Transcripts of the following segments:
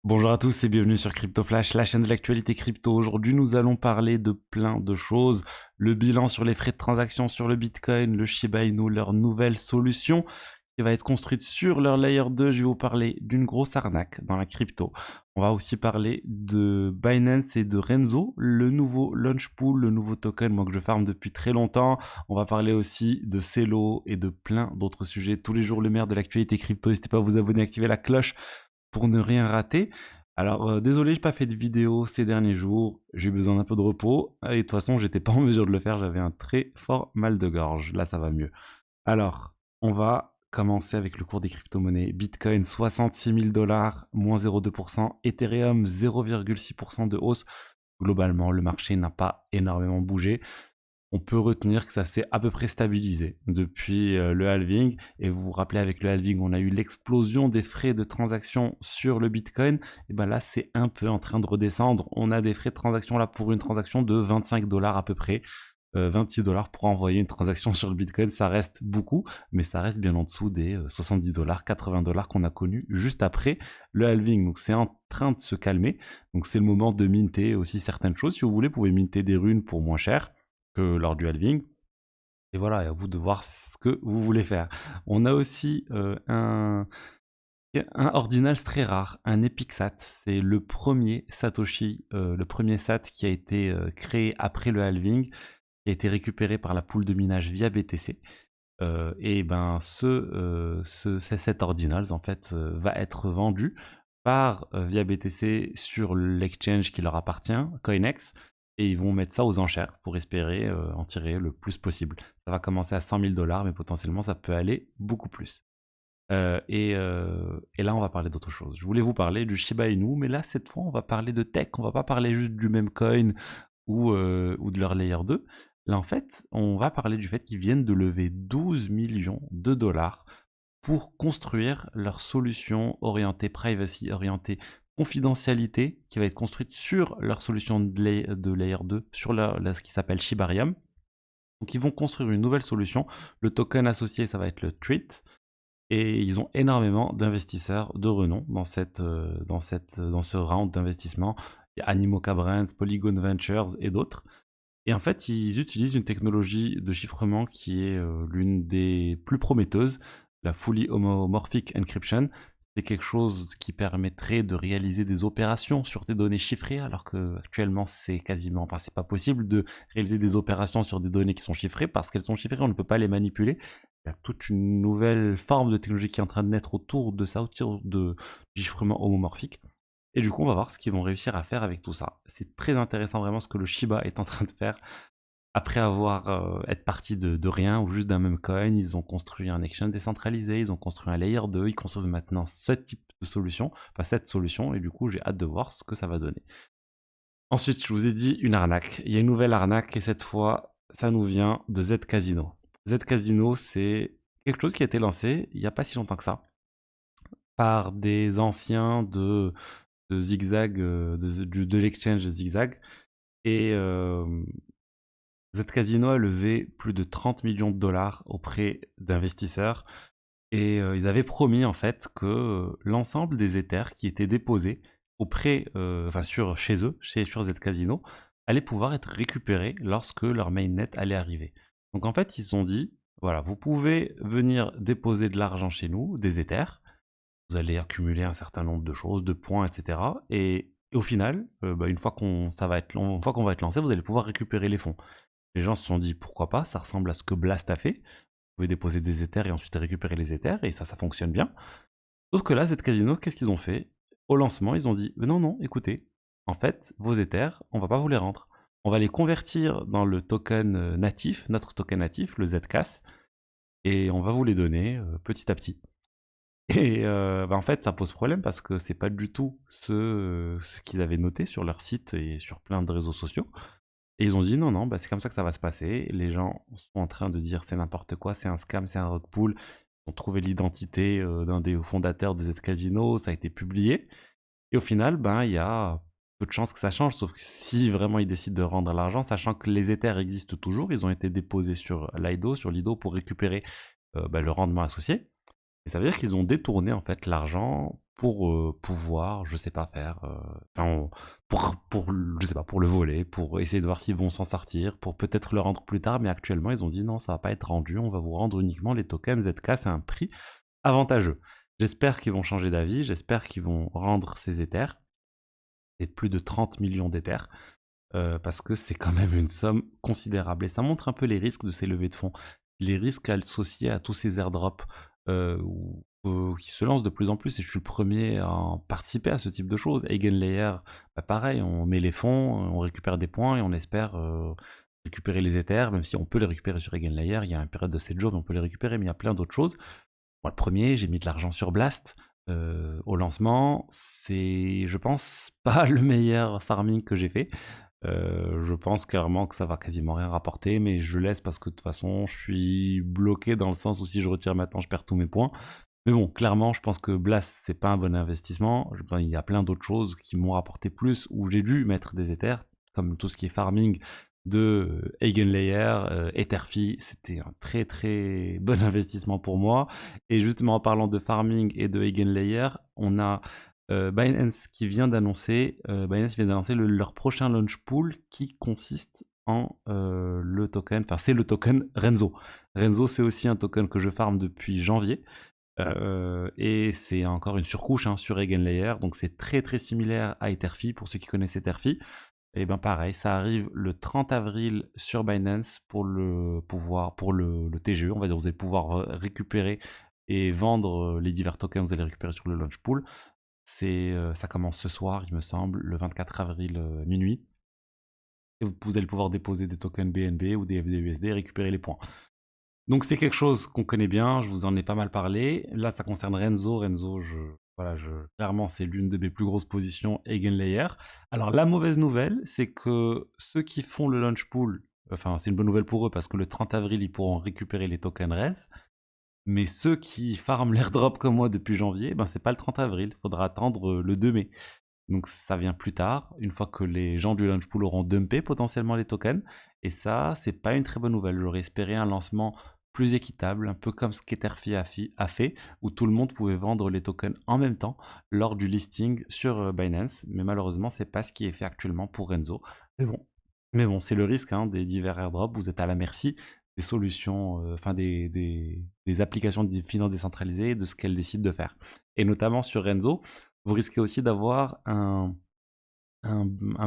Bonjour à tous et bienvenue sur Crypto Flash, la chaîne de l'actualité crypto. Aujourd'hui, nous allons parler de plein de choses. Le bilan sur les frais de transaction sur le Bitcoin, le Shiba Inu, leur nouvelle solution qui va être construite sur leur Layer 2. Je vais vous parler d'une grosse arnaque dans la crypto. On va aussi parler de Binance et de Renzo, le nouveau launch pool, le nouveau token moi, que je farm depuis très longtemps. On va parler aussi de Celo et de plein d'autres sujets. Tous les jours, le maire de l'actualité crypto. N'hésitez pas à vous abonner, activer la cloche pour ne rien rater. Alors, désolé, j'ai pas fait de vidéo ces derniers jours, j'ai eu besoin d'un peu de repos, et de toute façon, j'étais pas en mesure de le faire, j'avais un très fort mal de gorge. Là, ça va mieux. Alors, on va commencer avec le cours des crypto-monnaies. Bitcoin, 66 000 $, moins 0,2%. Ethereum, 0,6% de hausse. Globalement, le marché n'a pas énormément bougé. On peut retenir que ça s'est à peu près stabilisé depuis le halving. Et vous vous rappelez, avec le halving, on a eu l'explosion des frais de transaction sur le Bitcoin. Et ben là, c'est un peu en train de redescendre. On a des frais de transaction là pour une transaction de 25 $ à peu près. 26 $ pour envoyer une transaction sur le Bitcoin, ça reste beaucoup, mais ça reste bien en dessous des 70 $, 80 $ qu'on a connus juste après le halving. Donc c'est en train de se calmer. Donc c'est le moment de minter aussi certaines choses. Si vous voulez, vous pouvez minter des runes pour moins cher que lors du halving. Et voilà, et à vous de voir ce que vous voulez faire. On a aussi un ordinal très rare, un EpicSat. C'est le premier Satoshi, le premier SAT qui a été créé après le halving, qui a été récupéré par la pool de minage via BTC. Et ben cet ordinals en fait va être vendu par via BTC sur l'exchange qui leur appartient, Coinex, et ils vont mettre ça aux enchères pour espérer en tirer le plus possible. Ça va commencer à 100 000 $, mais potentiellement ça peut aller beaucoup plus. Et là, on va parler d'autre chose. Je voulais vous parler du Shiba Inu, mais là, cette fois, on va parler de tech. On va pas parler juste du même coin ou de leur layer 2. Là, en fait, on va parler du fait qu'ils viennent de lever 12 millions de dollars pour construire leur solution orientée privacy, orientée confidentialité, qui va être construite sur leur solution de layer 2, sur ce qui s'appelle Shibarium. Donc, ils vont construire une nouvelle solution. Le token associé, ça va être le Treat. Et ils ont énormément d'investisseurs de renom dans ce round d'investissement. Il y a Animoca Brands, Polygon Ventures et d'autres. Et en fait, ils utilisent une technologie de chiffrement qui est l'une des plus prometteuses, la Fully Homomorphic Encryption. C'est quelque chose qui permettrait de réaliser des opérations sur des données chiffrées, alors que actuellement c'est pas possible de réaliser des opérations sur des données qui sont chiffrées parce qu'elles sont chiffrées, on ne peut pas les manipuler. Il y a toute une nouvelle forme de technologie qui est en train de naître autour de ça, autour du chiffrement homomorphique. Et du coup, on va voir ce qu'ils vont réussir à faire avec tout ça. C'est très intéressant vraiment ce que le Shiba est en train de faire. Après avoir être parti de rien ou juste d'un même coin, ils ont construit un exchange décentralisé, ils ont construit un layer 2, ils construisent maintenant ce type de solution, enfin cette solution, et du coup j'ai hâte de voir ce que ça va donner. Ensuite, je vous ai dit une arnaque. Il y a une nouvelle arnaque et cette fois, ça nous vient de Z Casino. Z Casino, c'est quelque chose qui a été lancé il n'y a pas si longtemps que ça par des anciens de Zigzag, de l'exchange Zigzag. Et Z Casino a levé plus de 30 millions de dollars auprès d'investisseurs. Et ils avaient promis en fait que l'ensemble des Ethers qui étaient déposés auprès, chez eux, sur Z Casino, allaient pouvoir être récupérés lorsque leur mainnet allait arriver. Donc en fait, ils se sont dit, voilà, vous pouvez venir déposer de l'argent chez nous, des Ethers, vous allez accumuler un certain nombre de choses, de points, etc. Et au final, une fois qu'on va être lancé, vous allez pouvoir récupérer les fonds. Les gens se sont dit pourquoi pas, ça ressemble à ce que Blast a fait. Vous pouvez déposer des Ethers et ensuite récupérer les Ethers, et ça fonctionne bien. Sauf que là, Z Casino, qu'est-ce qu'ils ont fait? Au lancement, ils ont dit non, non, écoutez, en fait, vos Ethers, on va pas vous les rendre. On va les convertir dans le token natif, notre token natif, le Zcash, et on va vous les donner petit à petit. Et en fait, ça pose problème parce que c'est pas du tout ce qu'ils avaient noté sur leur site et sur plein de réseaux sociaux. Et ils ont dit non, non, c'est comme ça que ça va se passer. Les gens sont en train de dire c'est n'importe quoi, c'est un scam, c'est un rug pull. Ils ont trouvé l'identité d'un des fondateurs de Z Casino, ça a été publié. Et au final, il y a peu de chances que ça change, sauf que si vraiment ils décident de rendre l'argent, sachant que les Ethers existent toujours, ils ont été déposés sur Lido pour récupérer le rendement associé. Et ça veut dire qu'ils ont détourné en fait l'argent pour pouvoir, je sais pas faire, je sais pas, pour le voler, pour essayer de voir s'ils vont s'en sortir, pour peut-être le rendre plus tard, mais actuellement ils ont dit non, ça va pas être rendu, on va vous rendre uniquement les tokens ZK, c'est un prix avantageux. J'espère qu'ils vont changer d'avis, j'espère qu'ils vont rendre ces Ethers, et plus de 30 millions d'Ethers, parce que c'est quand même une somme considérable. Et ça montre un peu les risques de ces levées de fonds, les risques associés à tous ces airdrops qui se lancent de plus en plus. Et je suis le premier à en participer à ce type de choses. Eigenlayer, bah pareil, on met les fonds, on récupère des points et on espère récupérer les Ethers, même si on peut les récupérer sur Eigenlayer. Il y a une période de 7 jours, mais on peut les récupérer, mais il y a plein d'autres choses. Moi, le premier, j'ai mis de l'argent sur Blast. Au lancement, c'est, je pense, pas le meilleur farming que j'ai fait. Je pense clairement que ça va quasiment rien rapporter, mais je laisse parce que de toute façon, je suis bloqué dans le sens où si je retire maintenant, je perds tous mes points. Mais bon, clairement, je pense que Blast, c'est pas un bon investissement. Il y a plein d'autres choses qui m'ont rapporté plus, où j'ai dû mettre des Ethers, comme tout ce qui est farming de Eigenlayer, Etherfi, c'était un très très bon investissement pour moi. Et justement, en parlant de farming et de Eigenlayer, on a Binance vient d'annoncer leur prochain launch pool qui consiste en le token, enfin c'est le token Renzo. Renzo, c'est aussi un token que je farm depuis janvier. Et c'est encore une surcouche sur Eigenlayer, donc c'est très très similaire à Etherfi, pour ceux qui connaissent Etherfi. Et ben pareil, ça arrive le 30 avril sur Binance pour le TGE, on va dire, vous allez pouvoir récupérer et vendre les divers tokens, vous allez récupérer sur le launch pool. Ça commence ce soir, il me semble, le 24 avril minuit. Et vous allez pouvoir déposer des tokens BNB ou des FDUSD et récupérer les points. Donc c'est quelque chose qu'on connaît bien, je vous en ai pas mal parlé. Là, ça concerne Renzo. Renzo, clairement, c'est l'une de mes plus grosses positions Eigenlayer. Alors la mauvaise nouvelle, c'est que ceux qui font le launch pool, enfin c'est une bonne nouvelle pour eux parce que le 30 avril, ils pourront récupérer les tokens RES. Mais ceux qui farment l'airdrop comme moi depuis janvier, ben c'est pas le 30 avril, il faudra attendre le 2 mai. Donc ça vient plus tard, une fois que les gens du launch pool auront dumpé potentiellement les tokens. Et ça, c'est pas une très bonne nouvelle. J'aurais espéré un lancement plus équitable, un peu comme ce qu'Etherfi a fait, où tout le monde pouvait vendre les tokens en même temps lors du listing sur Binance. Mais malheureusement, c'est pas ce qui est fait actuellement pour Renzo. Mais bon, c'est le risque des divers airdrops. Vous êtes à la merci des solutions, des applications de finance décentralisées, de ce qu'elles décident de faire. Et notamment sur Renzo, vous risquez aussi d'avoir un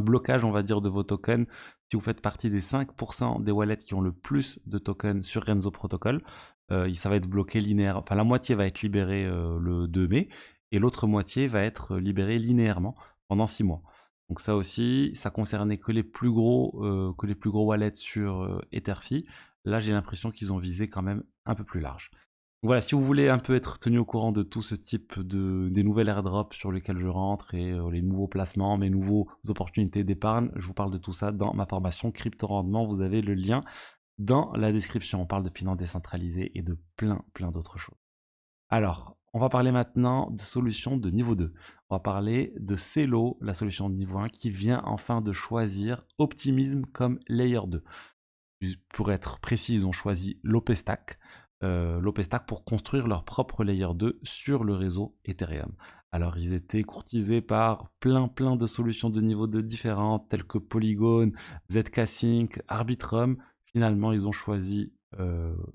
blocage, on va dire, de vos tokens si vous faites partie des 5% des wallets qui ont le plus de tokens sur Renzo Protocol. Ça va être bloqué linéaire. Enfin, la moitié va être libérée le 2 mai et l'autre moitié va être libérée linéairement pendant 6 mois. Donc ça aussi, ça concernait que les plus gros wallets sur Etherfi. Là, j'ai l'impression qu'ils ont visé quand même un peu plus large. Voilà, si vous voulez un peu être tenu au courant de tout ce type des nouvelles airdrops sur lesquels je rentre et les nouveaux placements, mes nouvelles opportunités d'épargne, je vous parle de tout ça dans ma formation Crypto Rendement. Vous avez le lien dans la description. On parle de finances décentralisées et de plein d'autres choses. Alors, on va parler maintenant de solutions de niveau 2. On va parler de Celo, la solution de niveau 1, qui vient enfin de choisir Optimism comme Layer 2. Pour être précis, ils ont choisi l'OPStack. L'OPStack pour construire leur propre Layer 2 sur le réseau Ethereum. Alors ils étaient courtisés par plein de solutions de niveau 2 différentes telles que Polygon, ZK-Sync, Arbitrum. Finalement ils ont choisi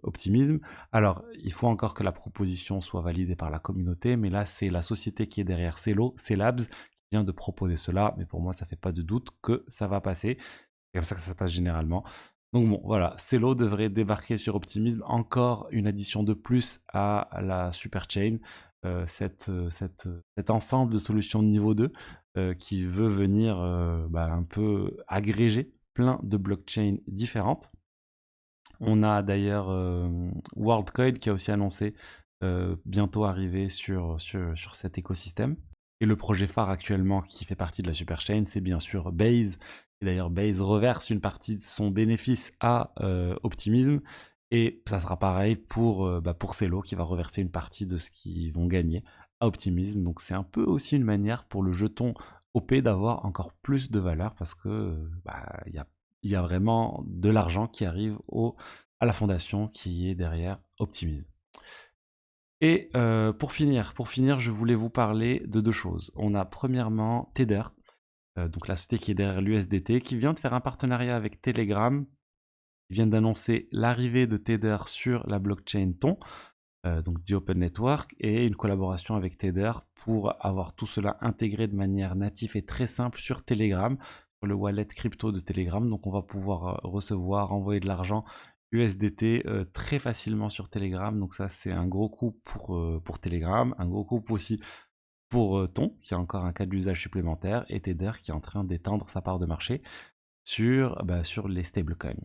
Optimism. Alors il faut encore que la proposition soit validée par la communauté, mais là c'est la société qui est derrière Celo, Celabs, qui vient de proposer cela, mais pour moi ça fait pas de doute que ça va passer. C'est comme ça que ça se passe généralement. Donc bon, voilà, Celo devrait débarquer sur Optimism, encore une addition de plus à la Superchain, cet ensemble de solutions de niveau 2 qui veut venir un peu agréger plein de blockchains différentes. On a d'ailleurs WorldCoin qui a aussi annoncé bientôt arriver sur cet écosystème. Et le projet phare actuellement qui fait partie de la Superchain, c'est bien sûr Base. Et d'ailleurs, Base reverse une partie de son bénéfice à Optimism. Et ça sera pareil pour Celo qui va reverser une partie de ce qu'ils vont gagner à Optimism. Donc c'est un peu aussi une manière pour le jeton OP d'avoir encore plus de valeur parce que il y a vraiment de l'argent qui arrive à la fondation qui est derrière Optimism. Et pour finir, je voulais vous parler de deux choses. On a premièrement Tether, donc la société qui est derrière l'USDT, qui vient de faire un partenariat avec Telegram. Ils viennent d'annoncer l'arrivée de Tether sur la blockchain Ton, donc The Open Network, et une collaboration avec Tether pour avoir tout cela intégré de manière native et très simple sur Telegram, sur le wallet crypto de Telegram. Donc on va pouvoir recevoir, envoyer de l'argent USDT très facilement sur Telegram. Donc ça, c'est un gros coup pour Telegram, un gros coup aussi pour Ton, qui a encore un cas d'usage supplémentaire, et Tether qui est en train d'étendre sa part de marché sur les stablecoins.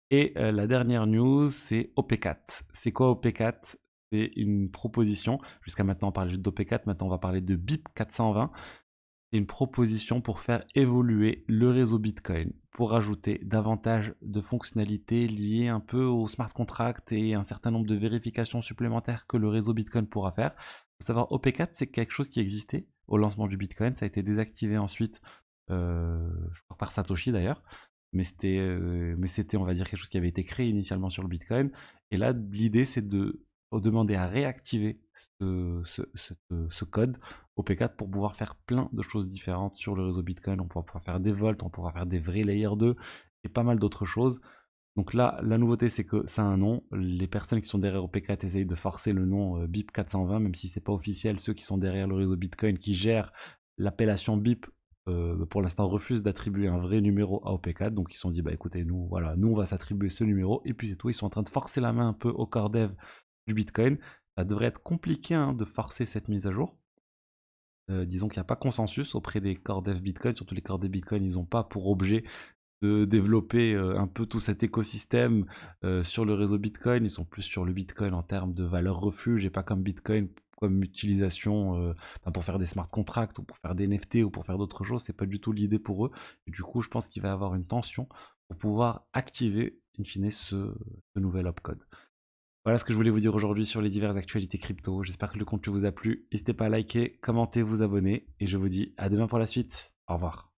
Et la dernière news, c'est OP4. C'est quoi OP4? C'est une proposition. Jusqu'à maintenant, on parlait juste d'OP4. Maintenant, on va parler de BIP 420. C'est une proposition pour faire évoluer le réseau Bitcoin, pour ajouter davantage de fonctionnalités liées un peu au smart contract et un certain nombre de vérifications supplémentaires que le réseau Bitcoin pourra faire. Il faut savoir, OP4, c'est quelque chose qui existait au lancement du Bitcoin. Ça a été désactivé ensuite, je crois par Satoshi d'ailleurs. Mais c'était, on va dire, quelque chose qui avait été créé initialement sur le Bitcoin. Et là, l'idée, c'est de demander à réactiver ce code OP4 pour pouvoir faire plein de choses différentes sur le réseau Bitcoin. On pourra pouvoir faire des volts, on pourra faire des vrais layer 2 et pas mal d'autres choses. Donc là, la nouveauté, c'est que ça a un nom. Les personnes qui sont derrière OP4 essayent de forcer le nom BIP 420, même si c'est pas officiel. Ceux qui sont derrière le réseau Bitcoin, qui gèrent l'appellation BIP, pour l'instant refusent d'attribuer un vrai numéro à OP4. Donc ils se sont dit, bah écoutez, nous, voilà, nous on va s'attribuer ce numéro, et puis c'est tout. Ils sont en train de forcer la main un peu au core dev du Bitcoin. Ça devrait être compliqué de forcer cette mise à jour. Disons qu'il n'y a pas consensus auprès des core dev Bitcoin, surtout les core dev Bitcoin, ils n'ont pas pour objet de développer un peu tout cet écosystème sur le réseau Bitcoin. Ils sont plus sur le Bitcoin en termes de valeur refuge et pas comme Bitcoin comme utilisation pour faire des smart contracts ou pour faire des NFT ou pour faire d'autres choses. C'est pas du tout l'idée pour eux. Et du coup, je pense qu'il va y avoir une tension pour pouvoir activer, in fine, ce nouvel opcode. Voilà ce que je voulais vous dire aujourd'hui sur les diverses actualités crypto. J'espère que le contenu vous a plu. N'hésitez pas à liker, commenter, vous abonner. Et je vous dis à demain pour la suite. Au revoir.